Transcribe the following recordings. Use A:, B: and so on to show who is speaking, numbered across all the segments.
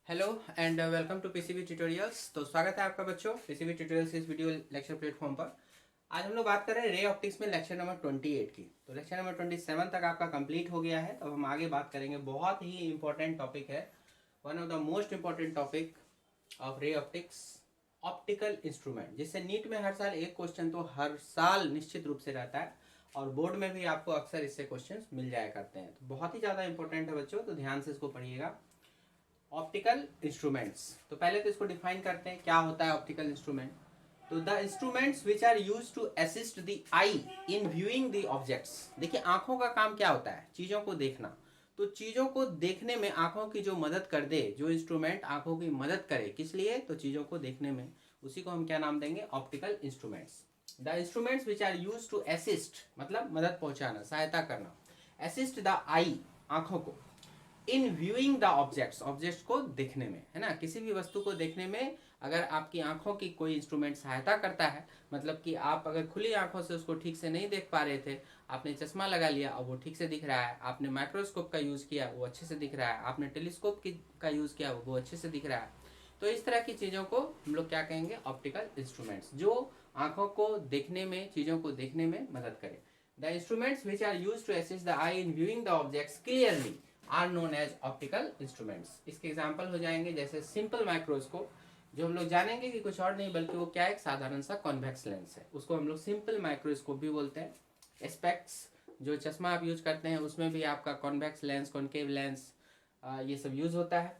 A: Hello and welcome to PCB tutorials. तो स्वागत है आपका बच्चों पीसीबी ट्यूटोरियल्स इस वीडियो लेक्चर प्लेटफॉर्म पर। आज हम लोग बात कर रहे हैं रे ऑप्टिक्स में लेक्चर नंबर 28 की। तो लेक्चर नंबर 27 तक आपका कंप्लीट हो गया है। तो हम आगे बात करेंगे, बहुत ही इंपॉर्टेंट टॉपिक है, one of the most important topic of ray optics, optical instrument, जिससे नीट में हर साल एक क्वेश्चन तो हर साल निश्चित रूप से रहता है और बोर्ड में भी आपको अक्सर इससे क्वेश्चन मिल जाया करते हैं। तो बहुत ही ज़्यादा इंपॉर्टेंट है बच्चों, तो ध्यान से इसको पढ़िएगा। ऑप्टिकल इंस्ट्रूमेंट्स, तो पहले तो इसको डिफाइन करते हैं क्या होता है ऑप्टिकल इंस्ट्रूमेंट। तो the instruments which are use to assist the eye in viewing the objects. देखिए आंखों का काम क्या होता है, चीज़ों को देखना। तो चीज़ों को देखने में आंखों की जो मदद कर दे, जो इंस्ट्रूमेंट आंखों की मदद करे, किस लिए, तो चीज़ों को देखने में, उसी को हम क्या नाम देंगे, optical instruments. The instruments which are use to assist मतलब मदद पहुंचाना, सहायता करना, असिस्ट द आई आंखों को, इन व्यूइंग द ऑब्जेक्ट्स ऑब्जेक्ट्स को देखने में, है ना, किसी भी वस्तु को देखने में अगर आपकी आंखों की कोई इंस्ट्रूमेंट सहायता करता है, मतलब कि आप अगर खुली आंखों से उसको ठीक से नहीं देख पा रहे थे, आपने चश्मा लगा लिया और वो ठीक से दिख रहा है, आपने माइक्रोस्कोप का यूज़ किया वो अच्छे से दिख रहा है, आपने टेलीस्कोप का यूज़ किया वो अच्छे से दिख रहा है। तो इस तरह की चीज़ों को हम लोग क्या कहेंगे, ऑप्टिकल इंस्ट्रूमेंट्स, जो आंखों को देखने में, चीज़ों को देखने में मदद करें। The instruments which are use to assist the eye in viewing the objects clearly are known as optical instruments. इसके एग्जाम्पल हो जाएंगे जैसे सिंपल माइक्रोस्कोप, जो हम लोग जानेंगे कि कुछ और नहीं बल्कि वो क्या है, एक साधारण सा कॉन्वेक्स लेंस है, उसको हम लोग सिंपल माइक्रोस्कोप भी बोलते हैं। स्पेक्स, जो चश्मा आप यूज करते हैं उसमें भी आपका कॉन्वेक्स लेंस, कॉन्केव लेंस, ये सब यूज होता है।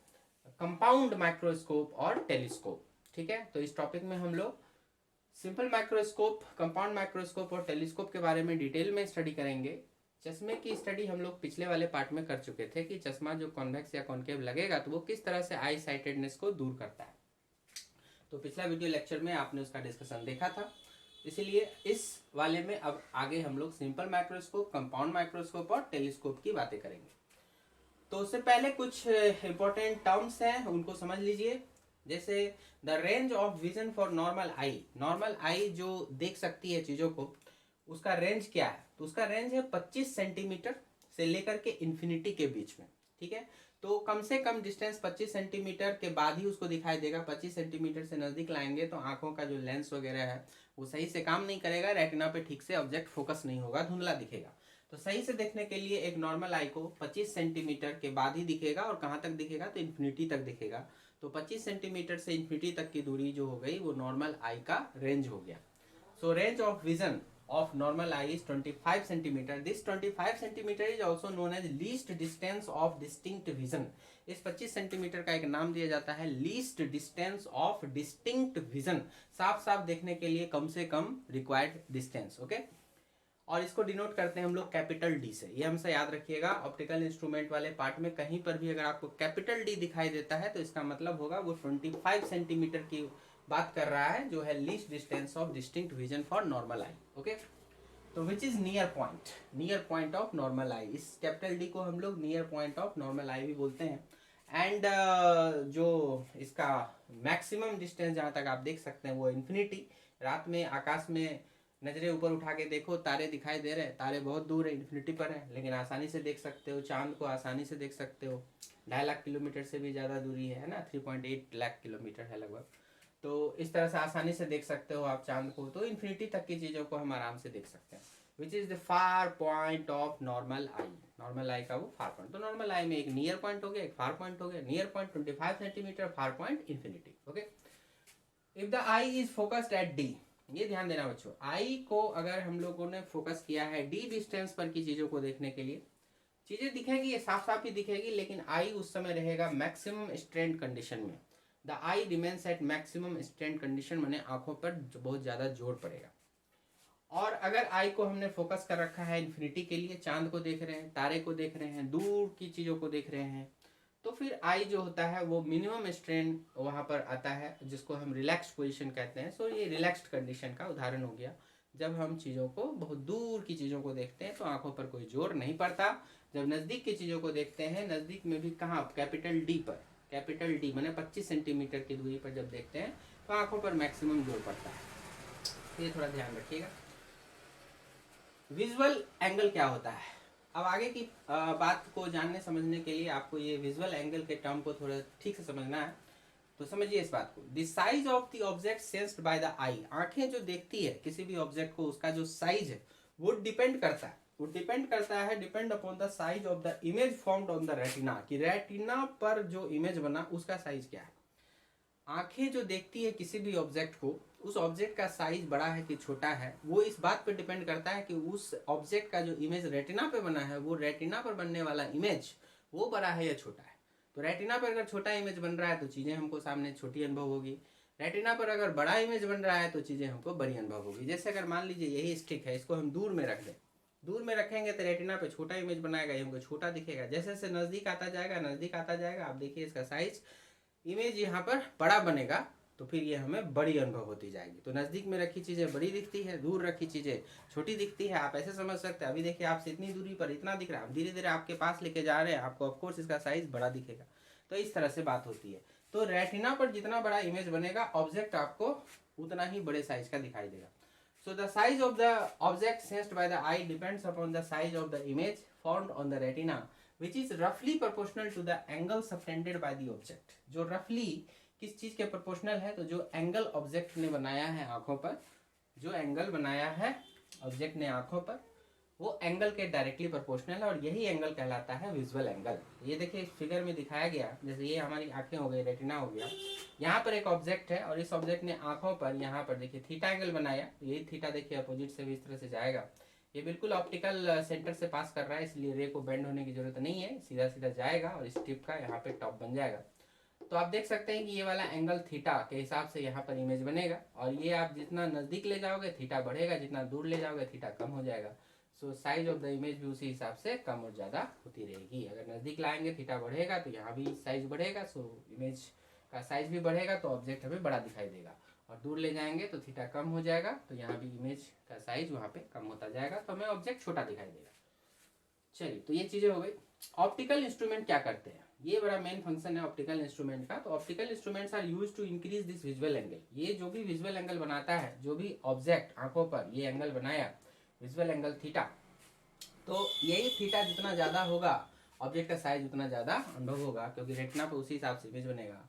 A: कंपाउंड माइक्रोस्कोप और टेलीस्कोप, ठीक है। तो इस टॉपिक में हम लोग सिंपल माइक्रोस्कोप, कंपाउंड माइक्रोस्कोप और टेलीस्कोप के बारे में डिटेल में स्टडी करेंगे। चश्मे की स्टडी हम लोग पिछले वाले पार्ट में कर चुके थे कि चश्मा जो कॉन्वेक्स या कॉन्केव लगेगा तो वो किस तरह से आई साइटेडनेस को दूर करता है। तो पिछला वीडियो लेक्चर में आपने उसका डिस्कशन देखा था, इसीलिए इस वाले में अब आगे हम लोग सिंपल माइक्रोस्कोप, कंपाउंड माइक्रोस्कोप और टेलीस्कोप की बातें करेंगे। तो उससे पहले कुछ इंपॉर्टेंट टर्म्स हैं, उनको समझ लीजिए। जैसे the range of vision for normal eye, normal eye जो देख सकती है चीज़ों को, उसका रेंज क्या है, तो उसका रेंज है 25 सेंटीमीटर से लेकर के इन्फिनिटी के बीच में, ठीक है। तो कम से कम डिस्टेंस 25 सेंटीमीटर के बाद ही उसको दिखाई देगा। 25 सेंटीमीटर से नज़दीक लाएंगे तो आंखों का जो लेंस वगैरह है वो सही से काम नहीं करेगा, रेटिना पे ठीक से ऑब्जेक्ट फोकस नहीं होगा, धुंधला दिखेगा। तो सही से देखने के लिए एक नॉर्मल आई को 25 सेंटीमीटर के बाद ही दिखेगा, और कहाँ तक दिखेगा, तो इन्फिनिटी तक दिखेगा। तो 25 सेंटीमीटर से इन्फिनिटी तक की दूरी जो हो गई वो नॉर्मल आई का रेंज हो गया। So range of vision of normal eye is 25 centimeter. This 25 centimeter is also known as least distance of distinct vision. इस 25 सेंटीमीटर का एक नाम दिया जाता है least distance of distinct vision, साफ साफ देखने के लिए कम से कम required distance, ओके। और इसको डिनोट करते हैं हम लोग कैपिटल डी से, ये हमसे याद रखिएगा। ऑप्टिकल इंस्ट्रूमेंट वाले पार्ट में कहीं पर भी अगर आपको कैपिटल डी दिखाई देता है तो इसका मतलब होगा वो 25 सेंटीमीटर की बात कर रहा है, जो है least distance of distinct vision for normal eye, okay. तो which is near point of normal eye, इस कैपिटल डी को हम लोग near point of normal eye भी बोलते हैं। एंड जो इसका मैक्सिमम डिस्टेंस जहाँ तक आप देख सकते हैं वो इन्फिनिटी। रात में आकाश में नजरें ऊपर उठा के देखो, तारे दिखाई दे रहे हैं, तारे बहुत दूर है, इन्फिनिटी पर है, लेकिन आसानी से देख सकते हो। चांद को आसानी से देख सकते हो, 2.5 लाख किलोमीटर से भी ज़्यादा दूरी है ना, 3.8 लाख किलोमीटर है लगभग। तो इस तरह से आसानी से देख सकते हो आप चांद को। तो इन्फिनिटी तक की चीज़ों को हम आराम से देख सकते हैं। Which is the far point of normal eye, normal eye का वो फार पॉइंट। तो नॉर्मल आई में एक नियर पॉइंट हो गया, एक फार पॉइंट हो गया। Near point 25 centimetre, far point infinity, okay. If the I is focused eight D, ये ध्यान देना बच्चों, आई को अगर हम लोगों ने फोकस किया है डी डिस्टेंस पर की चीज़ों को देखने के लिए, चीज़ें दिखेगी, ये साफ साफ ही दिखेगी, लेकिन आई उस समय रहेगा मैक्सिमम स्ट्रेन कंडीशन में। The I remains at maximum strain condition, मैंने आंखों पर बहुत ज़्यादा जोर पड़ेगा। और अगर आई को हमने फोकस कर रखा है इन्फिनिटी के लिए, चांद को देख रहे हैं, तारे को देख रहे हैं, दूर की चीज़ों को देख रहे हैं, तो फिर आई जो होता है वो मिनिमम स्ट्रेन वहाँ पर आता है, जिसको हम रिलैक्स्ड पोजीशन कहते हैं। सो ये रिलैक्स्ड कंडीशन का उदाहरण हो गया। जब हम चीज़ों को, बहुत दूर की चीज़ों को देखते हैं तो आंखों पर कोई जोर नहीं पड़ता। जब नज़दीक की चीज़ों को देखते हैं, नज़दीक में भी कहाँ, कैपिटल डी पर, कैपिटल डी मैंने 25 सेंटीमीटर की दूरी पर जब देखते हैं तो आंखों पर मैक्सिमम जोर पड़ता है। ये थोड़ा ध्यान रखिएगा। विजुअल एंगल क्या होता है, अब आगे की बात को जानने समझने के लिए आपको ये विजुअल एंगल के टर्म को थोड़ा ठीक से समझना है। तो समझिए इस बात को, the size of the object sensed by the eye, आंखें जो देखती है किसी भी ऑब्जेक्ट को, उसका जो साइज है वो डिपेंड करता है, depend upon the size of the image formed on the retina, कि रेटिना पर जो इमेज बना उसका साइज क्या है। आंखें जो देखती है किसी भी ऑब्जेक्ट को, उस ऑब्जेक्ट का साइज बड़ा है कि छोटा है, वो इस बात पर डिपेंड करता है कि उस ऑब्जेक्ट का जो इमेज रेटिना पे बना है, वो रेटिना पर बनने वाला इमेज वो बड़ा है या छोटा है। तो रेटिना पर अगर छोटा इमेज बन रहा है तो चीज़ें हमको सामने छोटी अनुभव होगी, रेटिना पर अगर बड़ा इमेज बन रहा है तो चीज़ें हमको बड़ी अनुभव होगी। जैसे अगर मान लीजिए यही स्टिक है, इसको हम दूर में रख दें, दूर में रखेंगे तो रेटिना पे छोटा इमेज बनाएगा, ये हमको छोटा दिखेगा। जैसे जैसे नज़दीक आता जाएगा, आप देखिए इसका साइज इमेज यहाँ पर बड़ा बनेगा, तो फिर ये हमें बड़ी अनुभव होती जाएगी। तो नज़दीक में रखी चीज़ें बड़ी दिखती है, दूर रखी चीज़ें छोटी दिखती है। आप ऐसे समझ सकते हैं, अभी देखिए आपसे इतनी दूरी पर इतना दिख रहा है, धीरे धीरे आपके पास लेके जा रहे हैं, आपको ऑफकोर्स इसका साइज बड़ा दिखेगा। तो इस तरह से बात होती है। तो रेटिना पर जितना बड़ा इमेज बनेगा, ऑब्जेक्ट आपको उतना ही बड़े साइज का दिखाई देगा। So the size of the object sensed by the I depends upon the size of the image formed on the retina which is roughly proportional to the angle subtended by the object। जो roughly किस चीज के proportional है, तो जो angle object ने बनाया है आंखों पर, जो एंगल बनाया है ऑब्जेक्ट ने आंखों पर, वो एंगल के डायरेक्टली प्रोपोर्शनल है, और यही एंगल कहलाता है विजुअल एंगल। ये देखिए इस फिगर में दिखाया गया, जैसे ये हमारी आंखें हो गई, रेटिना हो गया, यहाँ पर एक ऑब्जेक्ट है और इस ऑब्जेक्ट ने आंखों पर यहाँ पर देखिए थीटा एंगल बनाया। यही थीटा देखिए अपोजिट से भी इस तरह से जाएगा, ये बिल्कुल ऑप्टिकल सेंटर से पास कर रहा है, इसलिए रे को बेंड होने की जरूरत नहीं है, सीधा सीधा जाएगा और इस टिप का यहाँ पे टॉप बन जाएगा। तो आप देख सकते हैं कि ये वाला एंगल थीटा के हिसाब से यहाँ पर इमेज बनेगा, और ये आप जितना नज़दीक ले जाओगे थीटा बढ़ेगा, जितना दूर ले जाओगे थीटा कम हो जाएगा। सो साइज ऑफ द इमेज भी उसी हिसाब से कम और ज़्यादा होती रहेगी। अगर नज़दीक लाएंगे थीटा बढ़ेगा तो यहाँ भी साइज बढ़ेगा, सो इमेज का साइज भी बढ़ेगा, तो ऑब्जेक्ट हमें बड़ा दिखाई देगा। और दूर ले जाएंगे तो थीटा कम हो जाएगा, तो यहाँ भी इमेज का साइज वहाँ पे कम होता जाएगा, तो हमें ऑब्जेक्ट छोटा दिखाई देगा। चलिए, तो ये चीज़ें हो गई। ऑप्टिकल इंस्ट्रूमेंट क्या करते हैं, ये बड़ा मेन फंक्शन है ऑप्टिकल इंस्ट्रूमेंट का। तो optical instruments are used to increase this visual angle. ये जो भी विजुअल एंगल बनाता है, जो भी ऑब्जेक्ट आंखों पर ये एंगल बनाया, विजुअल एंगल थीटा, तो यही थीटा जितना ज़्यादा होगा, ऑब्जेक्ट का साइज उतना ज़्यादा अनुभव होगा, क्योंकि रेटिना पर उसी हिसाब से इमेज बनेगा।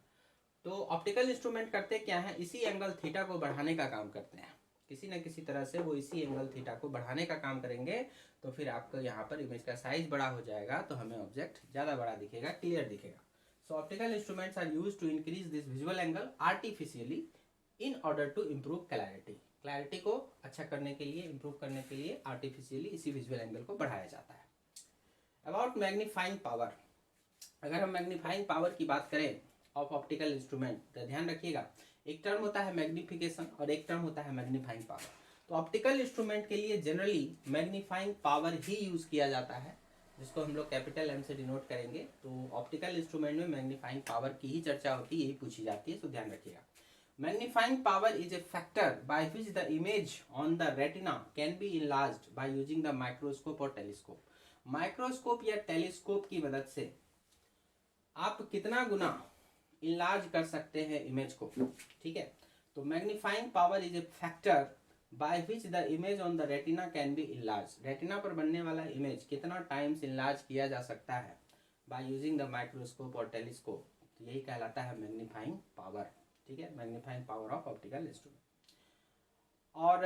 A: तो ऑप्टिकल इंस्ट्रूमेंट करते क्या है, इसी एंगल थीटा को बढ़ाने का काम करते हैं, किसी न किसी तरह से वो इसी एंगल थीटा को बढ़ाने का काम करेंगे, तो फिर आपका यहाँ पर इमेज का साइज बड़ा हो जाएगा, तो हमें ऑब्जेक्ट ज़्यादा बड़ा दिखेगा, क्लियर दिखेगा। So optical instruments are use to increase this visual angle artificially in order to improve clarity को अच्छा करने के लिए, इम्प्रूव करने के लिए आर्टिफिशियली इसी विजुअल एंगल को बढ़ाया जाता है। अबाउट मैग्नीफाइंग पावर, अगर हम मैग्नीफाइंग पावर की बात करें ऑफ ऑप्टिकल इंस्ट्रूमेंट, तो ध्यान रखिएगा, एक टर्म होता है मैग्निफिकेशन और एक टर्म होता है मैग्नीफाइंग पावर। तो ऑप्टिकल इंस्ट्रूमेंट के लिए जनरली मैग्नीफाइंग पावर ही यूज़ किया जाता है, जिसको हम लोग कैपिटल एम से डिनोट करेंगे। तो ऑप्टिकल इंस्ट्रूमेंट में मैग्नीफाइंग पावर की ही चर्चा होती है, यही पूछी जाती है, तो ध्यान रखिएगा। Magnifying power is a factor by which the image on the retina can be enlarged by using the microscope और टेलीस्कोप। माइक्रोस्कोप या टेलीस्कोप की मदद से आप कितना गुना इनलार्ज कर सकते हैं इमेज को, ठीक है। तो magnifying power is a factor by which the image on the retina can be enlarge. Retina पर बनने वाला इमेज कितना टाइम्स इनलार्ज किया जा सकता है बाय यूजिंग द माइक्रोस्कोप और टेलीस्कोप, तो यही कहलाता है मैग्नीफाइंग पावर, ठीक है, magnifying power of optical instrument. और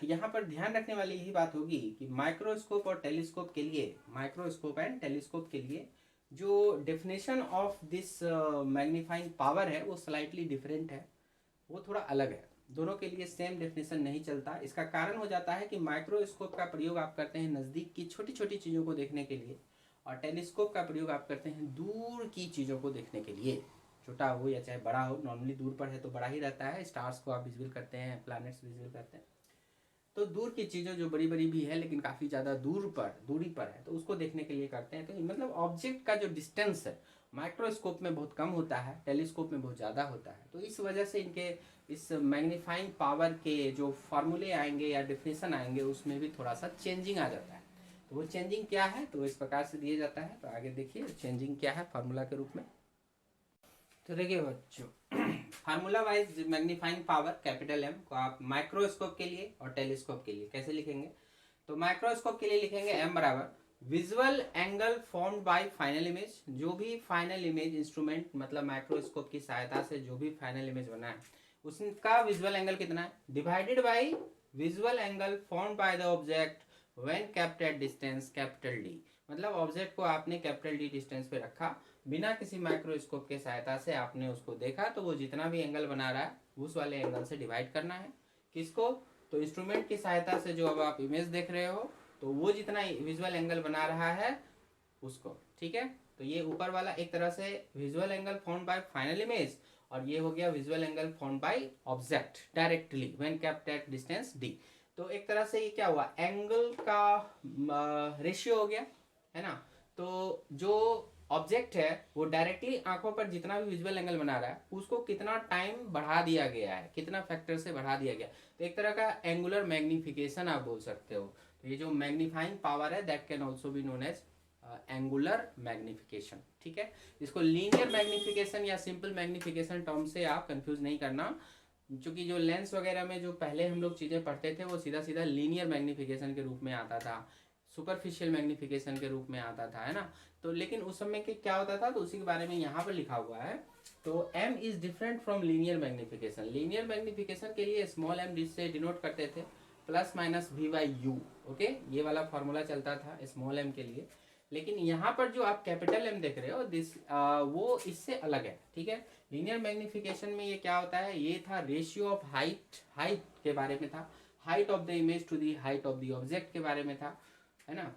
A: यहाँ पर ध्यान रखने वाली यही बात होगी कि माइक्रोस्कोप और टेलीस्कोप के लिए, माइक्रोस्कोप एंड टेलीस्कोप के लिए जो definition of this magnifying power है वो स्लाइटली डिफरेंट है, वो थोड़ा अलग है। दोनों के लिए सेम डेफिनेशन नहीं चलता। इसका कारण हो जाता है कि माइक्रोस्कोप का प्रयोग आप करते हैं नज़दीक की छोटी छोटी चीज़ों को देखने के लिए, और टेलीस्कोप का प्रयोग आप करते हैं दूर की चीज़ों को देखने के लिए, छोटा हो या चाहे बड़ा हो। नॉर्मली दूर पर है तो बड़ा ही रहता है, स्टार्स को आप विजुअल करते हैं, प्लैनेट्स विजुअल करते हैं। तो दूर की चीज़ें जो बड़ी बड़ी भी है लेकिन काफ़ी ज़्यादा दूरी पर है, तो उसको देखने के लिए करते हैं। तो मतलब ऑब्जेक्ट का जो डिस्टेंस है माइक्रोस्कोप में बहुत कम होता है, टेलीस्कोप में बहुत ज़्यादा होता है। तो इस वजह से इनके इस मैग्नीफाइंग पावर के जो फार्मूले आएंगे या डिफिनेशन आएंगे उसमें भी थोड़ा सा चेंजिंग आ जाता है। तो वो चेंजिंग क्या है, तो इस प्रकार से दिया जाता है। तो आगे देखिए चेंजिंग क्या है फार्मूला के रूप में। तो देखिए बच्चों, formula wise magnifying power capital M को आप माइक्रोस्कोप के लिए और टेलीस्कोप के लिए कैसे लिखेंगे, तो माइक्रोस्कोप के लिए लिखेंगे m बराबर visual angle formed by final image, जो भी फाइनल इमेज इंस्ट्रूमेंट मतलब माइक्रोस्कोप की सहायता से जो भी फाइनल इमेज बना है उसका विजुअल एंगल कितना है, divided by visual angle formed bye the object when kept at distance capital D. मतलब ऑब्जेक्ट को आपने कैपिटल डी डिस्टेंस पे रखा, बिना किसी माइक्रोस्कोप के सहायता से आपने उसको देखा, तो वो जितना भी एंगल बना रहा है उस वाले एंगल से डिवाइड करना है। किसको, तो इंस्ट्रूमेंट की सहायता से जो अब आप इमेज देख रहे हो तो वो जितना विजुअल एंगल बना रहा है उसको, ठीक है। तो ये ऊपर वाला एक तरह से visual angle formed by final image, और ये हो गया visual angle formed by object directly when kept at distance D. तो एक तरह से ये क्या हुआ, एंगल का रेशियो हो गया, है ना। तो जो ऑब्जेक्ट है वो डायरेक्टली आंखों पर जितना भी विजुअल एंगल बना रहा है उसको कितना टाइम बढ़ा दिया गया है, कितना फैक्टर से बढ़ा दिया गया। तो एक तरह का एंगुलर मैग्निफिकेशन आप बोल सकते हो। तो ये जो मैग्नीफाइंग पावर है that can also be known as angular magnification, ठीक है। इसको लीनियर मैग्निफिकेशन या सिंपल मैग्निफिकेशन टर्म से आप कंफ्यूज नहीं करना, क्योंकि जो लेंस वगैरह में जो पहले हम लोग चीज़ें पढ़ते थे वो सीधा सीधा लीनियर मैग्निफिकेशन के रूप में आता था, सुपरफिशियल मैग्निफिकेशन के रूप में आता था, है ना। तो लेकिन उस समय के क्या होता था, तो उसी के बारे में यहाँ पर लिखा हुआ है। तो m is different from linear magnification. Linear magnification के लिए स्मॉल m जिससे डिनोट करते थे plus minus v by you, okay, ये वाला फॉर्मूला चलता था स्मॉल m के लिए। लेकिन यहाँ पर जो आप कैपिटल M देख रहे हो वो इससे अलग है, ठीक है। लीनियर मैग्निफिकेशन में ये क्या होता है, ये था रेशियो ऑफ हाइट के बारे में था, height of the image to the height of the object के बारे में था, है ना।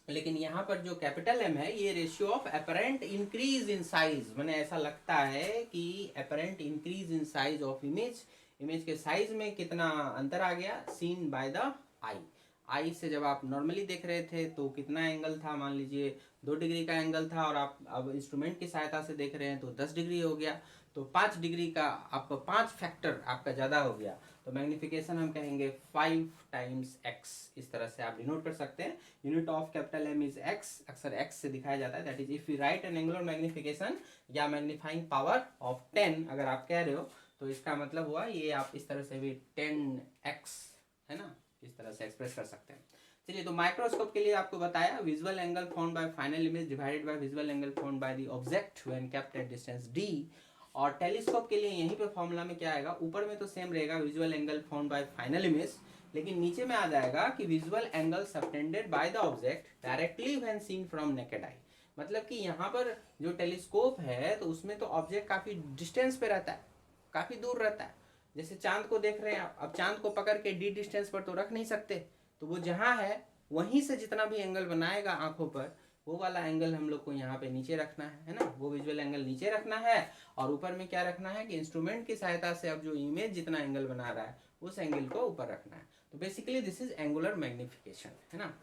A: लेकिन यहाँ पर जो कैपिटल M है ये ratio of apparent increase in size, मैंने ऐसा लगता है कि apparent increase in size of image के साइज में कितना अंतर आ गया, सीन बाय द आई से जब आप नॉर्मली देख रहे थे तो कितना एंगल था, मान लीजिए 2 डिग्री का एंगल था, और आप अब इंस्ट्रूमेंट की सहायता से देख रहे हैं तो 10 डिग्री हो गया, तो 5 डिग्री का आपका 5 फैक्टर आपका ज़्यादा हो गया। तो मैग्निफिकेशन हम कहेंगे 5 टाइम्स x, इस तरह से आप डिनोट कर सकते हैं। Unit of capital M is x, अक्सर x से दिखाया जाता है। That is if you right N angular magnification या मैग्नीफाइंग पावर ऑफ 10 अगर आप कह रहे हो, तो इसका मतलब हुआ ये आप इस तरह से भी 10x, है ना, इस तरह से एक्सप्रेस कर सकते हैं। चलिए, तो माइक्रोस्कोप के लिए आपको बताया visual angle formed by final image divided by visual angle formed bye the object when kept at distance d। और टेलीस्कोप के लिए यहीं पे फॉर्मूला में क्या आएगा, ऊपर में तो सेम रहेगा visual angle formed by final image, लेकिन नीचे में आ जाएगा कि visual angle subtended by the object directly when seen from naked eye. मतलब कि यहाँ पर जो टेलीस्कोप है तो उसमें तो ऑब्जेक्ट काफी डिस्टेंस पे रहता है, काफी दूर रहता है। जैसे चांद को देख रहे हैं आप, अब चांद को पकड़ के डी डिस्टेंस पर तो रख नहीं सकते, तो वो जहाँ है वहीं से जितना भी एंगल बनाएगा आंखों पर वो वाला एंगल हम लोग को यहाँ पे नीचे रखना है ना, वो विजुअल एंगल नीचे रखना है। और ऊपर में क्या रखना है कि इंस्ट्रूमेंट की सहायता से अब जो इमेज जितना एंगल बना रहा है उस एंगल को ऊपर रखना है। तो basically this is angular magnification, है ना।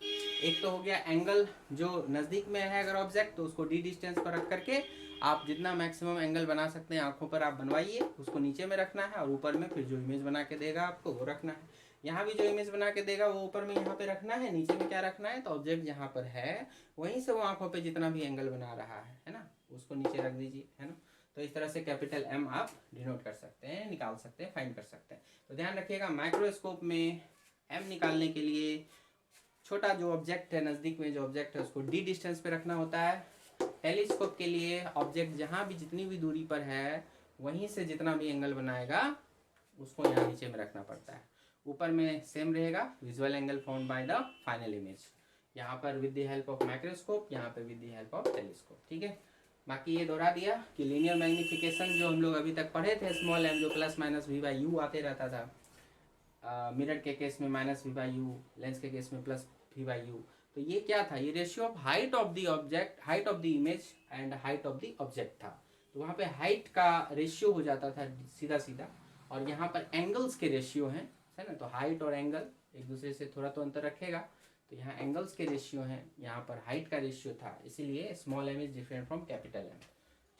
A: एक तो हो गया एंगल जो नज़दीक में है अगर ऑब्जेक्ट तो उसको डी डिस्टेंस पर रख करके आप जितना मैक्सिमम एंगल बना सकते हैं आंखों पर आप बनवाइए, उसको नीचे में रखना है, और ऊपर में फिर जो इमेज बना के देगा आपको वो रखना है। यहाँ भी जो इमेज बना के देगा वो ऊपर में यहाँ पे रखना है, नीचे में क्या रखना है, तो ऑब्जेक्ट जहाँ पर है वहीं से वो आंखों पे जितना भी एंगल बना रहा है ना, उसको नीचे रख दीजिए, है ना। तो इस तरह से कैपिटल M आप डिनोट कर सकते हैं, निकाल सकते हैं, फाइंड कर सकते हैं। तो ध्यान रखिएगा माइक्रोस्कोप में M निकालने के लिए छोटा जो ऑब्जेक्ट है, नज़दीक में जो ऑब्जेक्ट है उसको डी डिस्टेंस पे रखना होता है। टेलीस्कोप के लिए ऑब्जेक्ट जहाँ भी जितनी भी दूरी पर है वहीं से जितना भी एंगल बनाएगा उसको यहाँ नीचे में रखना पड़ता है। ऊपर में सेम रहेगा visual angle formed by the final image, यहाँ पर with the help of microscope, यहाँ पे with the help of telescope, ठीक है। बाकी ये दोहरा दिया कि लीनियर मैग्निफिकेशन जो हम लोग अभी तक पढ़े थे स्मॉल m जो plus minus v by you आते रहता था, मिरर के केस में minus v by you, lens के केस में प्लस v बाई यू, तो ये क्या था, ये ratio of height of the object, height of the image and height of the object था। तो वहाँ पे हाइट का रेशियो हो जाता था सीधा सीधा, और यहाँ पर एंगल्स के रेशियो हैं, है ना। तो हाइट और एंगल एक दूसरे से थोड़ा तो अंतर रखेगा, तो यहाँ एंगल्स के रेशियो हैं, यहाँ पर हाइट का रेशियो था, इसीलिए small m is different from capital M,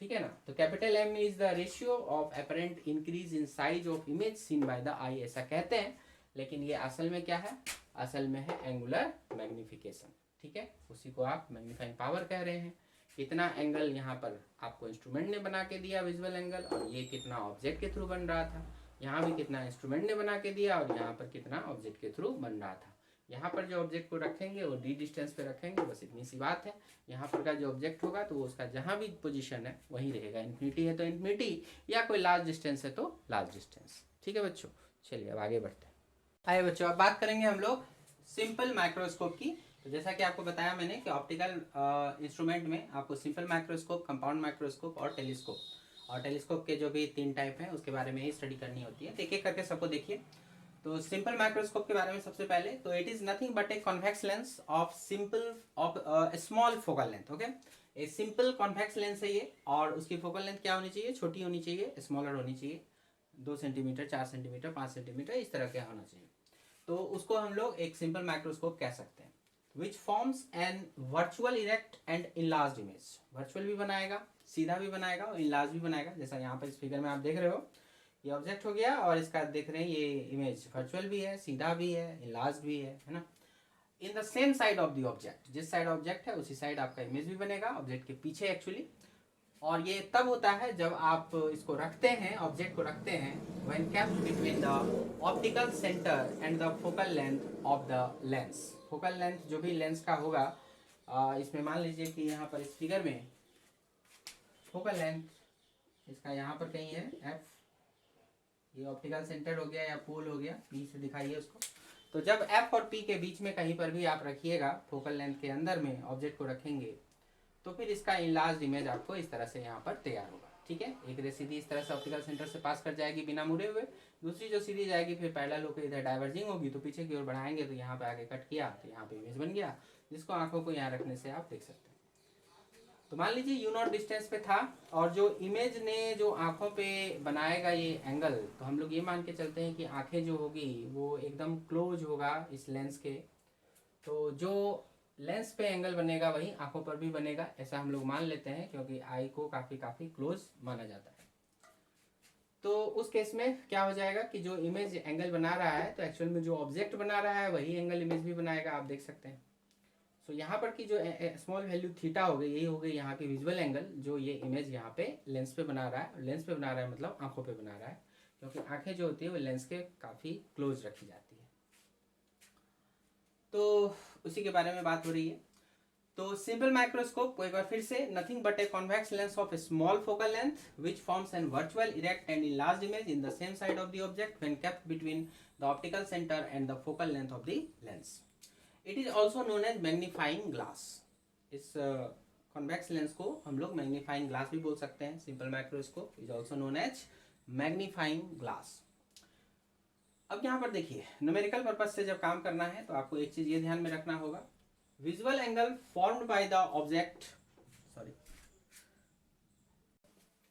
A: ठीक है ना। तो capital M is the ratio of apparent increase in size of image seen by the eye, ऐसा कहते हैं, लेकिन ये असल में क्या है, असल में है एंगुलर मैग्निफिकेशन, ठीक है। उसी को आप मैग्नीफाइंग पावर कह रहे हैं। कितना एंगल यहाँ पर आपको इंस्ट्रूमेंट ने बना के दिया विजुअल एंगल, और ये कितना ऑब्जेक्ट के थ्रू बन रहा था, यहाँ भी कितना इंस्ट्रूमेंट ने बना के दिया और यहाँ पर कितना ऑब्जेक्ट के थ्रू बन रहा था। यहाँ पर जो ऑब्जेक्ट को रखेंगे वो डी डिस्टेंस पे रखेंगे, बस इतनी सी बात है। यहाँ पर का जो ऑब्जेक्ट होगा तो उसका जहाँ भी पोजीशन है वहीं रहेगा, इन्फिनिटी है तो इन्फिनिटी, या कोई लार्ज डिस्टेंस है तो लार्ज डिस्टेंस। ठीक है बच्चों, चलिए अब आगे बढ़ते हैं। आइए बच्चों, अब बात करेंगे हम लोग सिंपल माइक्रोस्कोप की। तो जैसा कि आपको बताया मैंने कि ऑप्टिकल इंस्ट्रूमेंट में आपको सिंपल माइक्रोस्कोप, कंपाउंड माइक्रोस्कोप और टेलीस्कोप, और टेलीस्कोप के जो भी 3 टाइप हैं उसके बारे में ही स्टडी करनी होती है। तो एक एक करके सबको देखिए। तो सिंपल माइक्रोस्कोप के बारे में सबसे पहले, तो it is nothing but a convex lens of simple of small focal length. Okay, a simple convex lens है ये, और उसकी फोकल लेंथ क्या होनी चाहिए? छोटी होनी चाहिए, स्मॉलर होनी चाहिए, 2 सेंटीमीटर, 4 सेंटीमीटर, 5 सेंटीमीटर, इस तरह का होना चाहिए। तो उसको हम लोग एक सिंपल माइक्रोस्कोप कह सकते हैं। विच forms an virtual erect and enlarge image. Virtual भी बनाएगा, सीधा भी बनाएगा और इनलार्ज भी बनाएगा। जैसा यहाँ पर इस फिगर में आप देख रहे हो, ये ऑब्जेक्ट हो गया और इसका देख रहे हैं ये इमेज वर्चुअल भी है, सीधा भी है, इनलार्ज भी है ना। इन the same side of the object, जिस साइड ऑब्जेक्ट है उसी साइड आपका इमेज भी बनेगा, ऑब्जेक्ट के पीछे एक्चुअली। और ये तब होता है जब आप इसको रखते हैं, ऑब्जेक्ट को रखते हैं, when kept between the optical centre and the focal length of the lens. Focal length जो भी लेंस का होगा, इसमें मान लीजिए कि यहाँ पर इस फिगर में फोकल लेंथ इसका यहाँ पर कहीं है एफ, ये ऑप्टिकल सेंटर हो गया या पोल हो गया, पी से दिखाइए उसको। तो जब एफ और पी के बीच में कहीं पर भी आप रखिएगा, फोकल लेंथ के अंदर में ऑब्जेक्ट को रखेंगे, तो फिर इसका इनलार्ज इमेज आपको इस तरह से यहाँ पर तैयार होगा। ठीक है, एक रे सीधी इस तरह से ऑप्टिकल सेंटर से पास कर जाएगी बिना मुड़े हुए, दूसरी जो सीधी जाएगी फिर पैरेलल होकर इधर डाइवर्जिंग होगी, तो पीछे की ओर बढ़ाएंगे तो यहाँ पे आगे कट किया तो यहाँ पे इमेज बन गया, जिसको आंखों को यहाँ रखने से आप देख सकते हैं। तो मान लीजिए यू नॉट डिस्टेंस पे था, और जो इमेज ने जो आंखों पे बनाएगा ये एंगल, तो हम लोग ये मान के चलते हैं कि आंखें जो होगी वो एकदम क्लोज होगा इस लेंस के। तो जो लेंस पे एंगल बनेगा वही आंखों पर भी बनेगा, ऐसा हम लोग मान लेते हैं, क्योंकि आई को काफ़ी क्लोज माना जाता है। तो उस केस में क्या हो जाएगा कि जो इमेज एंगल बना रहा है, तो एक्चुअल में जो ऑब्जेक्ट बना रहा है वही एंगल इमेज भी बनाएगा, आप देख सकते हैं। सो यहाँ पर की जो स्मॉल वैल्यू थीटा हो गई, यही हो गई यहाँ की विजुअल एंगल, जो ये इमेज यहाँ पे लेंस पे बना रहा है। लेंस पे बना रहा है मतलब आंखों पे बना रहा है, क्योंकि आंखें जो होती है वो लेंस के काफ़ी क्लोज रखी जाती है। तो उसी के बारे में बात हो रही है। तो सिंपल माइक्रोस्कोप को एक बार फिर से, nothing but a convex lens of a small focal length which forms an virtual erect and enlarge image in the same side of the object when kept between the optical centre and the focal length of the lens. It is also known as magnifying glass. इस convex lens को हम लोग magnifying glass भी बोल सकते हैं। Simple microscope is also known as magnifying glass. अब यहाँ पर देखिए, न्यूमेरिकल पर्पज से जब काम करना है तो आपको एक चीज ये ध्यान में रखना होगा, visual angle formed bye the object, sorry.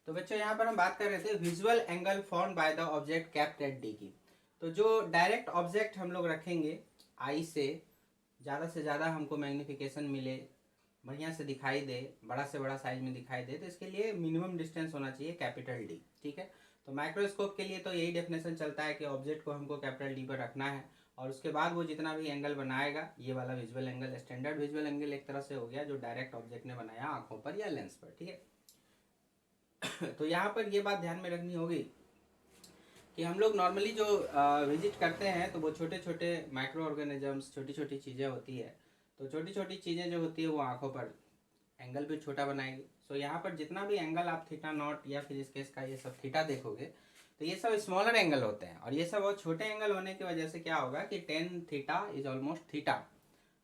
A: तो बच्चों यहाँ पर हम बात कर रहे थे visual angle formed bye the object kept eight D की। तो जो डायरेक्ट ऑब्जेक्ट हम लोग रखेंगे, आई से ज़्यादा हमको मैग्निफिकेशन मिले, बढ़िया से दिखाई दे, बड़ा से बड़ा साइज में दिखाई दे, तो इसके लिए मिनिमम डिस्टेंस होना चाहिए कैपिटल डी। ठीक है, तो माइक्रोस्कोप के लिए तो यही डेफिनेशन चलता है कि ऑब्जेक्ट को हमको कैपिटल डी पर रखना है, और उसके बाद वो जितना भी एंगल बनाएगा, ये वाला visual angle standard visual angle एक तरह से हो गया जो डायरेक्ट ऑब्जेक्ट ने बनाया आंखों पर या लेंस पर। ठीक है तो यहाँ पर ये बात ध्यान में रखनी होगी कि हम लोग नॉर्मली जो विजिट करते हैं, तो वो छोटे छोटे माइक्रो ऑर्गेनिजम्स, छोटी छोटी चीज़ें होती है, तो छोटी छोटी चीज़ें जो होती है वो आंखों पर एंगल भी छोटा बनाएगी। सो यहाँ पर जितना भी एंगल आप थीटा नॉट या फिर इस केस का ये सब थीटा देखोगे, तो ये सब स्मॉलर एंगल होते हैं, और ये सब बहुत छोटे एंगल होने की वजह से क्या होगा कि tan theta is almost theta,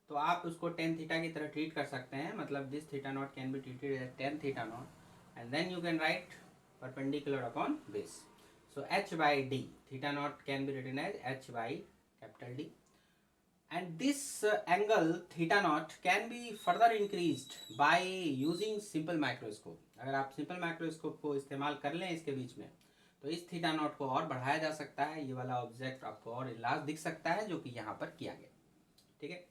A: तो आप उसको टेन थीटा की तरह ट्रीट कर सकते हैं। मतलब this theta not can be treated as tan theta not, and then you can write perpendicular upon base. So h by d, theta naught can be written as h by capital D, and this angle theta naught can be further increased by using simple microscope. अगर आप simple microscope को इस्तेमाल कर लें इसके बीच में, तो इस थीटा नॉट को और बढ़ाया जा सकता है, ये वाला ऑब्जेक्ट आपको और लार्ज दिख सकता है, जो कि यहाँ पर किया गया। ठीक है,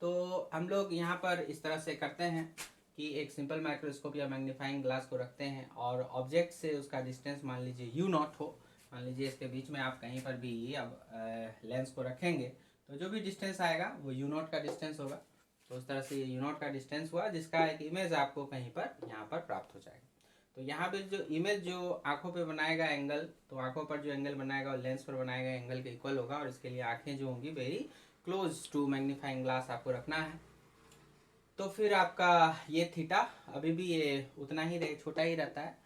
A: तो हम लोग यहाँ पर इस तरह से करते हैं कि एक सिंपल माइक्रोस्कोप या मैग्नीफाइंग ग्लास को रखते हैं, और ऑब्जेक्ट से उसका डिस्टेंस मान लीजिए यू नॉट हो, मान लीजिए इसके बीच में आप कहीं पर भी अब लेंस को रखेंगे, तो जो भी डिस्टेंस आएगा वो यू नॉट का डिस्टेंस होगा। तो उस तरह से ये यू नॉट का डिस्टेंस हुआ, जिसका एक इमेज आपको कहीं पर यहाँ पर प्राप्त हो जाएगा। तो यहाँ पर जो इमेज जो आंखों पे बनाएगा एंगल, तो आंखों पर जो एंगल बनाएगा वो लेंस पर बनाएगा एंगल के इक्वल होगा, और इसके लिए आंखें जो होंगी very close to magnifying glass आपको रखना है। तो फिर आपका ये थीटा अभी भी ये उतना ही छोटा ही रहता है।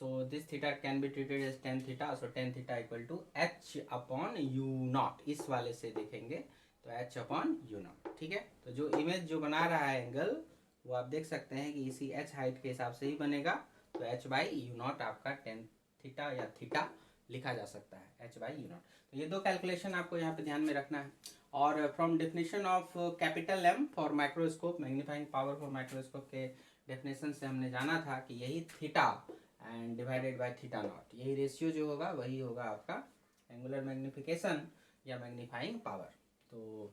A: So this theta can be treated as tan theta. So tan theta equal to h upon u not, इस वाले से देखेंगे तो एच अपॉन यू नॉट। ठीक है, तो जो इमेज जो बना रहा है एंगल वो आप देख सकते हैं कि इसी एच हाइट के हिसाब से ही बनेगा। तो एच बाई यू नॉट आपका टेन थीटा या थीटा लिखा जा सकता है, एच बाई यू नॉट। तो ये दो कैलकुलेशन आपको यहाँ पे ध्यान में रखना है। और from definition of capital M for microscope, magnifying power for microscope के डेफिनेशन से हमने जाना था कि यही theta and divided by theta not, यही रेशियो जो होगा वही होगा आपका एंगुलर मैग्निफिकेशन या मैग्नीफाइंग पावर। तो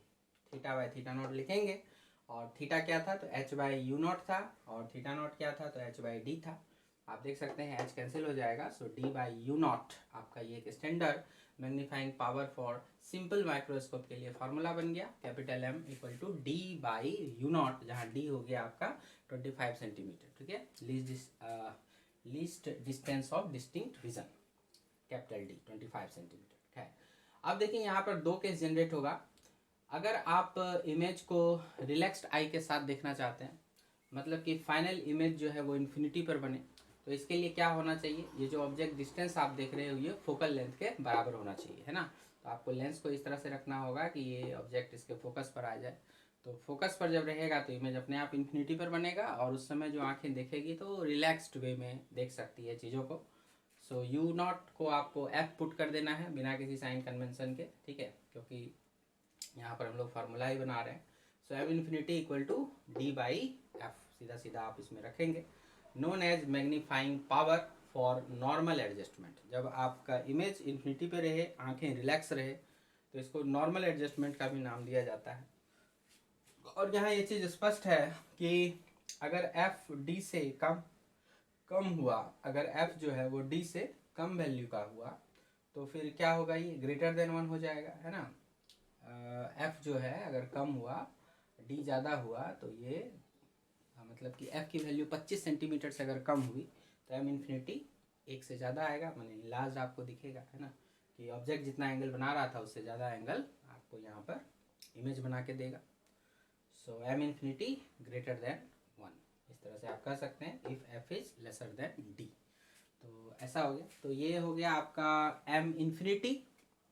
A: थीटा बाय थीटा नॉट लिखेंगे। और थीटा क्या था तो एच बाई यू नॉट था, और थीटा नॉट क्या था तो एच बाई डी था। आप देख सकते हैं एच कैंसिल हो जाएगा। So D by u not आपका ये एक standard magnifying power for simple microscope के लिए फार्मूला बन गया। Capital M equal to D by u not, जहाँ डी हो गया आपका 25 सेंटीमीटर। ठीक है, least distance of distinct vision, capital D 25 centimetre है। अब देखिए यहाँ पर दो केस जनरेट होगा। अगर आप इमेज को रिलैक्स्ड आई के साथ देखना चाहते हैं, मतलब कि फाइनल इमेज जो है वो इन्फिनिटी पर बने, तो इसके लिए क्या होना चाहिए, ये जो ऑब्जेक्ट डिस्टेंस आप देख रहे हो ये फोकल लेंथ के बराबर होना चाहिए, है ना। तो आपको लेंस को इस तरह से रखना होगा कि ये ऑब्जेक्ट इसके फोकस पर आ जाए। तो फोकस पर जब रहेगा तो इमेज अपने आप इन्फिनिटी पर बनेगा, और उस समय जो आंखें देखेगी तो रिलैक्स्ड वे में देख सकती है चीज़ों को। सो यू नॉट को आपको एफ पुट कर देना है बिना किसी साइन कन्वेंशन के, ठीक है, क्योंकि यहाँ पर हम लोग फार्मूला ही बना रहे हैं। So m infinity equal to D by f, सीधा सीधा आप इसमें रखेंगे। Known as magnifying power for normal adjustment, जब आपका इमेज इन्फिनिटी पे रहे, आंखें रिलैक्स रहे, तो इसको नॉर्मल एडजस्टमेंट का भी नाम दिया जाता है। और यहाँ ये चीज़ स्पष्ट है कि अगर एफ डी से कम हुआ, अगर एफ जो है वो डी से कम वैल्यू का हुआ, तो फिर क्या होगा, ये ग्रेटर देन 1 हो जाएगा, है ना। एफ जो है अगर कम हुआ, डी ज़्यादा हुआ, तो ये मतलब कि एफ की वैल्यू 25 सेंटीमीटर से अगर कम हुई तो एम इन्फिनिटी 1 से ज़्यादा आएगा, मैंने लास्ट आपको दिखेगा, है ना, कि ऑब्जेक्ट जितना एंगल बना रहा था उससे ज़्यादा एंगल आपको यहाँ पर इमेज बना के देगा। सो एम इन्फिनिटी ग्रेटर देन 1, इस तरह से आप कह सकते हैं if F is lesser than D. तो ऐसा हो गया। तो ये हो गया आपका एम इन्फिनिटी,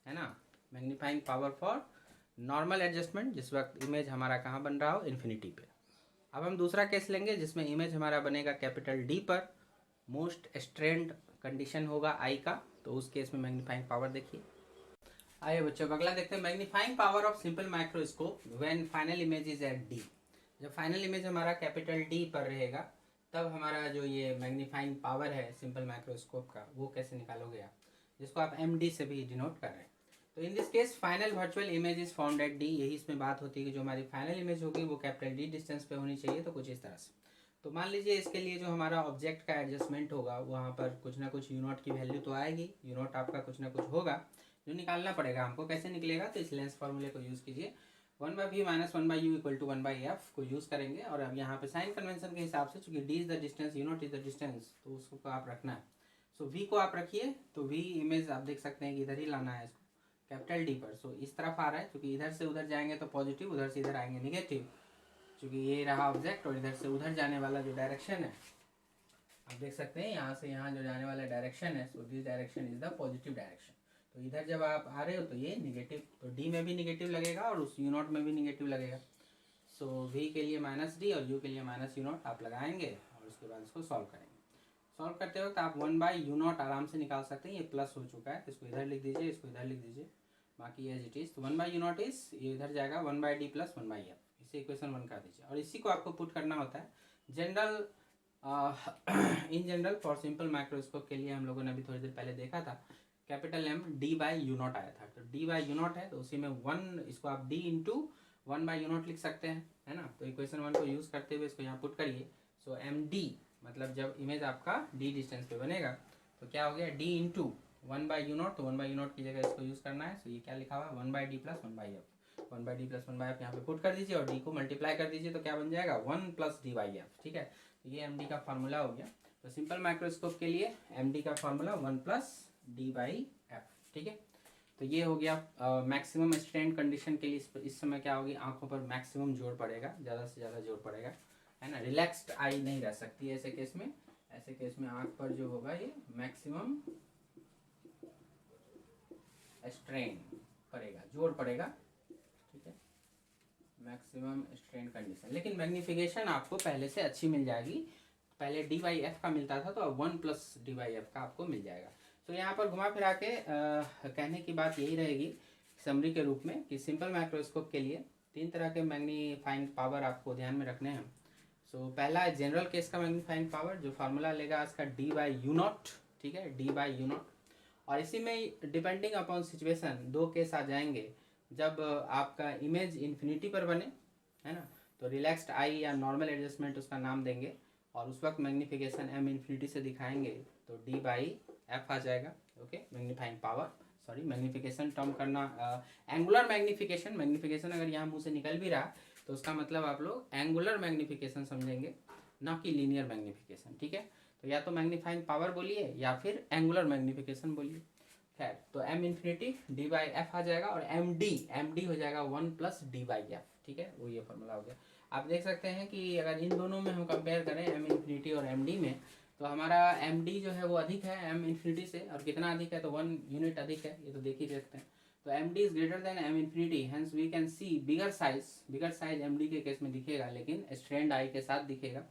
A: है ना, magnifying power for normal adjustment, जिस वक्त इमेज हमारा कहाँ बन रहा हो, इन्फिनिटी पे। अब हम दूसरा केस लेंगे जिसमें इमेज हमारा बनेगा कैपिटल डी पर, मोस्ट स्ट्रेंड कंडीशन होगा आई का। तो उस केस में मैग्नीफाइंग पावर देखिए। आइए बच्चों, अगला देखते हैं magnifying power of simple microscope when final image is at D. जब फाइनल इमेज हमारा कैपिटल डी पर रहेगा, तब हमारा जो ये मैग्नीफाइंग पावर है सिंपल माइक्रोस्कोप का, वो कैसे निकालोगे आप, जिसको आप एम डी से भी डिनोट कर रहे हैं। तो in this case final virtual image is found at D, यही इसमें बात होती है कि जो हमारी फाइनल इमेज होगी वो कैपिटल डी डिस्टेंस पे होनी चाहिए। तो कुछ इस तरह से, तो मान लीजिए इसके लिए जो हमारा ऑब्जेक्ट का एडजस्टमेंट होगा, वहाँ पर कुछ ना कुछ यू नॉट की वैल्यू तो आएगी, यू नॉट आपका कुछ ना कुछ होगा जो निकालना पड़ेगा हमको। कैसे निकलेगा, तो इस लेंस फार्मूले को यूज़ कीजिए, 1/v minus 1/u equal to 1/f को यूज़ करेंगे। और अब यहाँ पे साइन कन्वेंशन के हिसाब से, चूंकि d is the distance, you not is the distance, तो उसको आप रखना है। सो v को आप रखिए, तो v इमेज आप देख सकते हैं कि इधर ही लाना है इसको, कैपिटल डी पर। सो इस तरफ आ रहा है, क्योंकि इधर से उधर जाएंगे तो पॉजिटिव, उधर से इधर आएंगे निगेटिव, क्योंकि ये रहा ऑब्जेक्ट, और इधर से उधर जाने वाला जो डायरेक्शन है आप देख सकते हैं, यहाँ से यहाँ जो जाने वाला डायरेक्शन है, so this direction is the positive direction. तो इधर जब आप आ रहे हो तो ये निगेटिव, तो डी में भी निगेटिव लगेगा और उस यू नॉट में भी निगेटिव लगेगा। सो वी के लिए माइनस डी और यू के लिए माइनस यू नॉट आप लगाएंगे, और उसके बाद इसको सॉल्व करेंगे। सॉल्व करते वक्त आप 1/u नॉट आराम से निकाल सकते हैं, ये प्लस हो चुका है, इसको इधर लिख दीजिए, इसको इधर लिख दीजिए, बाकी एज इट इज़। तो 1/u नॉट इज, ये इधर जाएगा 1/d प्लस 1/f, इसे इक्वेशन 1 कर दीजिए। और इसी को आपको पुट करना होता है general, in general for simple microscope के लिए हम लोगों ने अभी थोड़ी देर पहले देखा था, capital M D by u not आया था। तो डी बाई यू नॉट है, तो उसी में 1, इसको आप डी इंटू 1/u नॉट लिख सकते हैं, है ना। तो इक्वेशन 1 को यूज़ करते हुए इसको यहाँ पुट करिए। सो एम डी मतलब जब इमेज आपका डी डिस्टेंस पे बनेगा तो क्या हो गया, डी इंटू 1/u नॉट, तो 1/u नॉट की जगह इसको यूज़ करना है। सो ये क्या लिखा हुआ है, 1/d plus 1/f, 1/d plus 1/f यहाँ पे पुट कर दीजिए, और डी को मल्टीप्लाई कर दीजिए, तो क्या बन जाएगा 1 प्लस d/f, ठीक है। तो ये एम डी का फार्मूला हो गया। तो सिंपल माइक्रोस्कोप के लिए एम डी का फार्मूला 1 प्लस d/f, ठीक है। तो ये हो गया मैक्सिमम स्ट्रेन कंडीशन के लिए इस समय क्या होगी, आंखों पर मैक्सिमम जोर पड़ेगा, ज़्यादा से ज़्यादा जोर पड़ेगा, है ना। रिलैक्स्ड आई नहीं रह सकती ऐसे केस में। ऐसे केस में आंख पर जो होगा ये मैक्सिमम स्ट्रेन पड़ेगा, जोर पड़ेगा, ठीक है, मैक्सिमम स्ट्रेन कंडीशन। लेकिन मैग्निफिकेशन आपको पहले से अच्छी मिल जाएगी। पहले dy/f का मिलता था, तो अब 1+ dy/f का आपको मिल जाएगा। तो यहाँ पर घुमा फिरा के कहने की बात यही रहेगी समरी के रूप में कि सिंपल माइक्रोस्कोप के लिए 3 तरह के मैग्नीफाइंग पावर आपको ध्यान में रखने हैं। सो पहला है जनरल केस का मैग्नीफाइंग पावर, जो फार्मूला लेगा इसका d/u0, ठीक है, d/u0। और इसी में डिपेंडिंग अपॉन सिचुएशन 2 केस आ जाएंगे। जब आपका इमेज इन्फिनिटी पर बने, है ना, तो रिलैक्स्ड आई या नॉर्मल एडजस्टमेंट उसका नाम देंगे, और उस वक्त मैग्नीफिकेशन m इन्फिनिटी से दिखाएंगे तो d/f आ जाएगा। Okay, magnifying power, sorry magnification term करना, एंगुलर मैग्नीफिकेशन अगर यहाँ मुँह से निकल भी रहा तो उसका मतलब आप लोग एंगुलर मैग्नीफिकेशन समझेंगे, ना कि लीनियर मैग्नीफिकेशन, ठीक है। तो या तो मैग्नीफाइंग पावर बोलिए या फिर एंगुलर मैग्नीफिकेशन बोलिए। खैर, तो m इन्फिनिटी d/f आ जाएगा, और md हो जाएगा 1+ d/f, ठीक है, वो ये फॉर्मूला हो गया। आप देख सकते हैं कि अगर इन दोनों में हम कंपेयर करें m इन्फिनिटी और md में, तो हमारा md जो है वो अधिक है m इन्फिनिटी से, और कितना अधिक है, तो 1 यूनिट अधिक है, ये तो देख ही सकते हैं। तो md is greater than m infinity, hence we can see bigger size md के केस में दिखेगा, लेकिन स्ट्रेंड आई के साथ दिखेगा,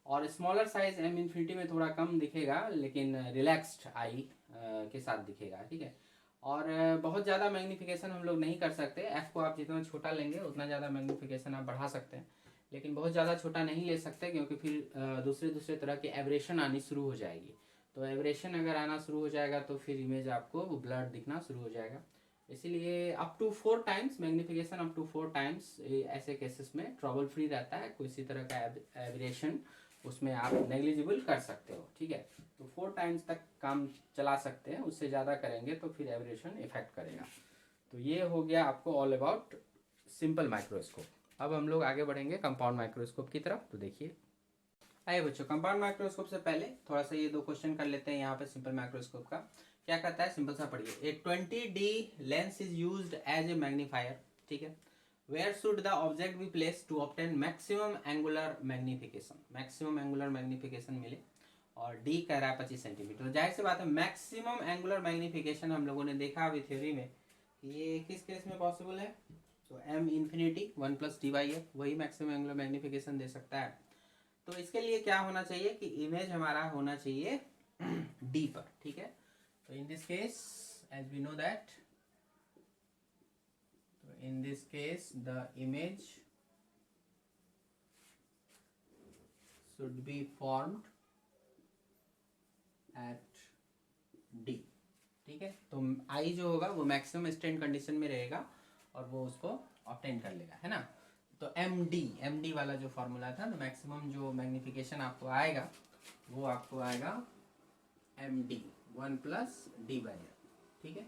A: और स्मॉलर साइज m इन्फिनिटी में थोड़ा कम दिखेगा, लेकिन रिलैक्स्ड आई के साथ दिखेगा, ठीक है। और बहुत ज़्यादा मैग्नीफिकेशन हम लोग नहीं कर सकते, f को आप जितना छोटा लेंगे उतना ज़्यादा मैग्नीफिकेशन आप बढ़ा सकते हैं, लेकिन बहुत ज़्यादा छोटा नहीं ले सकते, क्योंकि फिर दूसरे तरह की एवरेशन आनी शुरू हो जाएगी। तो एवरेशन अगर आना शुरू हो जाएगा तो फिर इमेज आपको ब्लर दिखना शुरू हो जाएगा। इसीलिए up to 4 times magnification, up to 4 times ऐसे केसेस में ट्रबल फ्री रहता है, किसी तरह का एवरेशन उसमें आप नेग्लिजिबल कर सकते हो, ठीक है। तो 4 टाइम्स तक काम चला सकते हैं, उससे ज़्यादा करेंगे तो फिर एवरेशन इफेक्ट करेगा। तो ये हो गया आपको ऑल अबाउट सिंपल माइक्रोस्कोप। अब हम लोग आगे बढ़ेंगे कंपाउंड माइक्रोस्कोप की तरफ। तो देखिए, आइए बच्चों, कंपाउंड माइक्रोस्कोप से पहले थोड़ा सा ये 2 क्वेश्चन कर लेते हैं। यहाँ पे सिंपल माइक्रोस्कोप का क्या कहता है, सिंपल सा पढ़िए। एक 20D lens is used as a magnifier, ठीक है। Where should the object be place to obtain maximum angular magnification मिले, और डी कह रहा है 25 सेंटीमीटर। तो जाहिर सी बात है मैक्सिमम एंगुलर मैग्नीफिकेशन हम लोगों ने देखा अभी थ्योरी में, ये किस केस में पॉसिबल है, तो m इन्फिनिटी 1+ d/f, वही मैक्सिमम एंगुलर मैग्नीफिकेशन दे सकता है। तो इसके लिए क्या होना चाहिए कि इमेज हमारा होना चाहिए d पर, ठीक है। तो in this case as we know that, तो in this case the image should be formed at d, ठीक है। तो आई जो होगा वो मैक्सिमम स्ट्रेन कंडीशन में रहेगा और वो उसको ऑब्टेन कर लेगा, है ना। तो md वाला जो फॉर्मूला था, तो मैक्सिमम जो मैग्नीफिकेशन आपको आएगा वो आपको आएगा md 1+ d/f, ठीक है।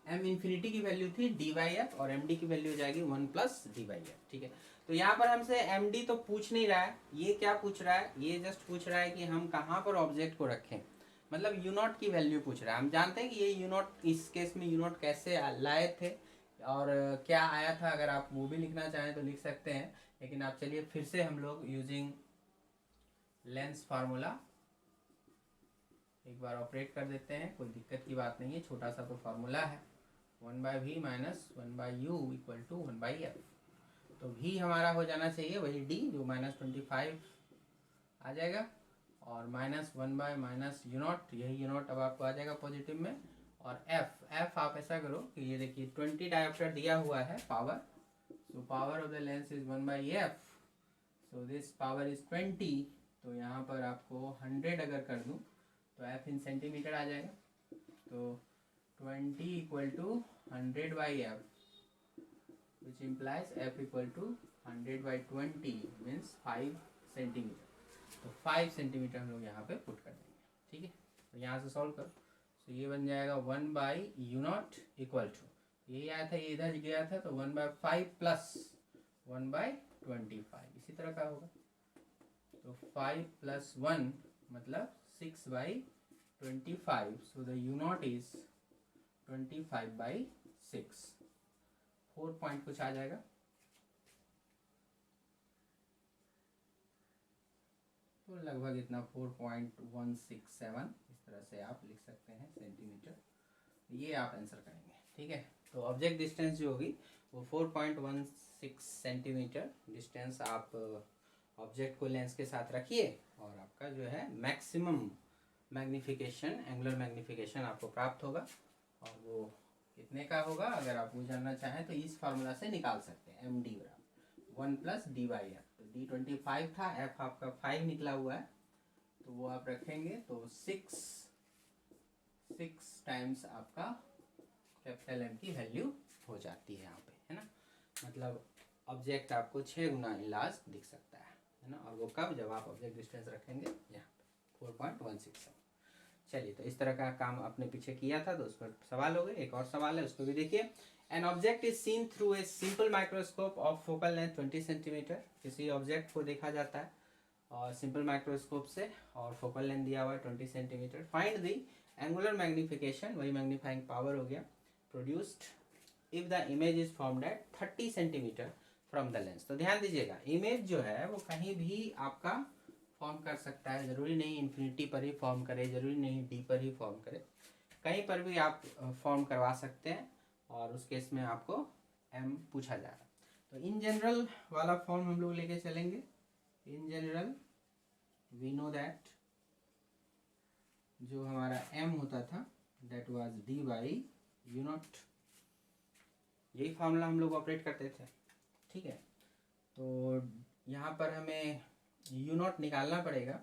A: m इन्फिनिटी की वैल्यू थी d/f, और md की वैल्यू हो जाएगी 1+ d/f, ठीक है। तो यहाँ पर हमसे md तो पूछ नहीं रहा है, ये क्या पूछ रहा है, ये जस्ट पूछ रहा है कि हम कहाँ पर ऑब्जेक्ट को रखें, मतलब u0 की वैल्यू पूछ रहा है। हम जानते हैं कि ये u0, इस केस में u0 कैसे लाए थे और क्या आया था, अगर आप वो भी लिखना चाहें तो लिख सकते हैं, लेकिन आप चलिए फिर से हम लोग यूजिंग लेंस फार्मूला एक बार ऑपरेट कर देते हैं, कोई दिक्कत की बात नहीं है, छोटा सा तो फार्मूला है, 1/v - 1/u = 1/f। तो v हमारा हो जाना चाहिए वही d जो -25 आ जाएगा, और -1/- u0, यही u0 अब आपको आ जाएगा पॉजिटिव में, और f आप ऐसा करो कि ये देखिए 20 डायोप्टर दिया हुआ है power, so power of the lens is 1/f, so this power is 20। तो यहाँ पर आपको 100 अगर कर दूँ तो f इन सेंटीमीटर आ जाएगा, तो 20 = 100/f, which implies f = 100/20 means 5 centimetre. तो 5 सेंटीमीटर हम लोग यहाँ पे पुट कर देंगे, ठीक है। तो यहाँ से सॉल्व करो, तो ये बन जाएगा 1/u0 = ये आया था, ये इधर गया था, तो 1/5 + 1/25 इसी तरह का होगा। तो 5 + 1 मतलब 6/25, so the u0 is 25/6, 4 point कुछ आ जाएगा, तो लगभग इतना 4.167 इस तरह से आप लिख सकते हैं सेंटीमीटर। ये आप आंसर करेंगे, ठीक है। तो ऑब्जेक्ट डिस्टेंस जो होगी वो 4.16 सेंटीमीटर डिस्टेंस आप ऑब्जेक्ट को लेंस के साथ रखिए और आपका जो है मैक्सिमम मैग्नीफिकेशन, एंगुलर मैग्नीफिकेशन आपको प्राप्त होगा। और वो कितने का होगा, अगर आप वो जानना चाहें तो इस फार्मूला से निकाल सकते हैं, MD बराबर 1 + D/F। तो D 25 था, F आपका 5 निकला हुआ है, तो वो आप रखेंगे तो 6 टाइम्स आपका कैपिटल M की वैल्यू हो जाती है यहाँ पे, है ना। मतलब ऑब्जेक्ट आपको 6 गुना इलाज दिख सकता है ना। और वो कब, जब आप ऑब्जेक्ट डिस्टेंस रखेंगे यहाँ पे 4.167। चलिए, तो इस तरह का काम अपने पीछे किया था, तो उस पर सवाल हो गए। एक और सवाल है, उसको भी देखिए। An object is seen through a simple microscope of focal length 20 centimetre. किसी ऑब्जेक्ट को देखा जाता है और सिंपल माइक्रोस्कोप से, और फोकल लेंथ दिया हुआ है 20 centimetre. Find the angular magnification, वही मैग्नीफाइंग पावर हो गया, produced if the image is formed at 30 centimetre from the lens. तो ध्यान दीजिएगा, इमेज जो है वो कहीं भी आपका फॉर्म कर सकता है, ज़रूरी नहीं इन्फिनिटी पर ही फॉर्म करे, ज़रूरी नहीं डी पर ही फॉर्म करे, कहीं पर भी आप फॉर्म करवा सकते हैं। और उस केस में आपको M पूछा जा रहा है। तो इन जनरल वाला फॉर्म हम लोग लेके चलेंगे। In general we know that जो हमारा M होता था दैट वाज D/U0। यही फॉर्मूला हम लोग ऑपरेट करते थे, ठीक है। तो यहाँ पर हमें U0 निकालना पड़ेगा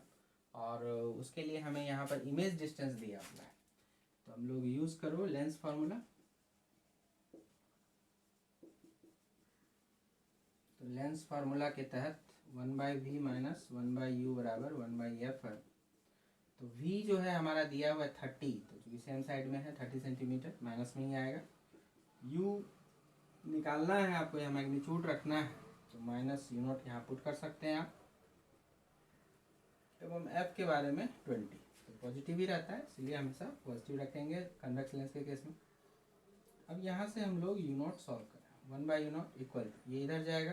A: और उसके लिए हमें यहाँ पर इमेज डिस्टेंस दिया हुआ है, तो हम लोग यूज़ करो लेंस फार्मूला। तो लेंस फार्मूला के तहत 1/V - 1/U बराबर 1/F है। तो V जो है हमारा दिया हुआ है 30, तो चूँकि सेम साइड में है 30 सेंटीमीटर, माइनस में ही आएगा। U निकालना है आपको, या मैग्नीट्यूड रखना है, तो -U0 यहाँ पुट कर सकते हैं आप। एवं F के बारे में 20, तो पॉजिटिव ही रहता है, इसलिए हमेशा पॉजिटिव रखेंगे कन्वेक्स लेंस के केस में। अब यहाँ से हम लोग U0 सॉल्व करें, 1/U0 इक्वल ये इधर जाएगा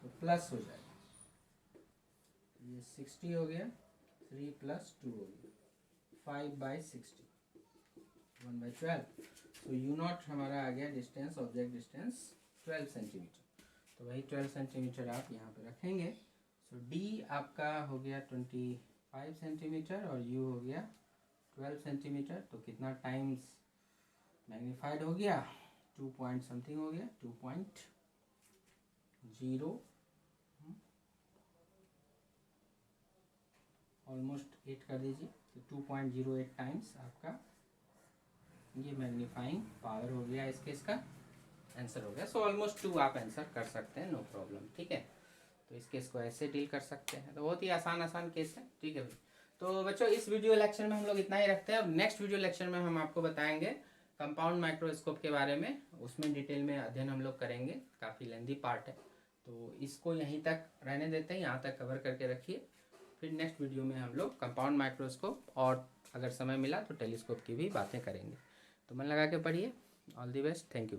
A: तो प्लस हो जाएगा, ये 60 हो गया, 3 + 2 हो गया, 5/60, 1/12। तो U0 हमारा आ गया डिस्टेंस, ऑब्जेक्ट डिस्टेंस 12 सेंटीमीटर। तो वही 12 सेंटीमीटर आप यहाँ पे रखेंगे। सो D आपका हो गया 25 सेंटीमीटर और U हो गया 12 सेंटीमीटर। तो कितना टाइम्स मैग्नीफाइड हो गया, 2 पॉइंट समथिंग हो गया, 2.0, ऑलमोस्ट 8 कर दीजिए, तो 2.08 टाइम्स आपका ये मैग्नीफाइंग पावर हो गया, इस केस का आंसर हो गया। सो ऑलमोस्ट 2 आप आंसर कर सकते हैं, नो प्रॉब्लम, ठीक है। तो इस केस को ऐसे डील कर सकते हैं, तो बहुत ही आसान केस है, ठीक है भाई। तो बच्चों इस वीडियो लेक्चर में हम लोग इतना ही रखते हैं। और नेक्स्ट वीडियो लेक्चर में हम आपको बताएंगे कंपाउंड माइक्रोस्कोप के बारे में, उसमें डिटेल में अध्ययन हम लोग करेंगे, काफ़ी लेंदी पार्ट है। तो इसको यहीं तक रहने देते हैं, यहाँ तक कवर करके रखिए। फिर नेक्स्ट वीडियो में हम लोग कंपाउंड माइक्रोस्कोप और अगर समय मिला तो टेलीस्कोप की भी बातें करेंगे। तो मन लगा के पढ़िए। All the best, thank you.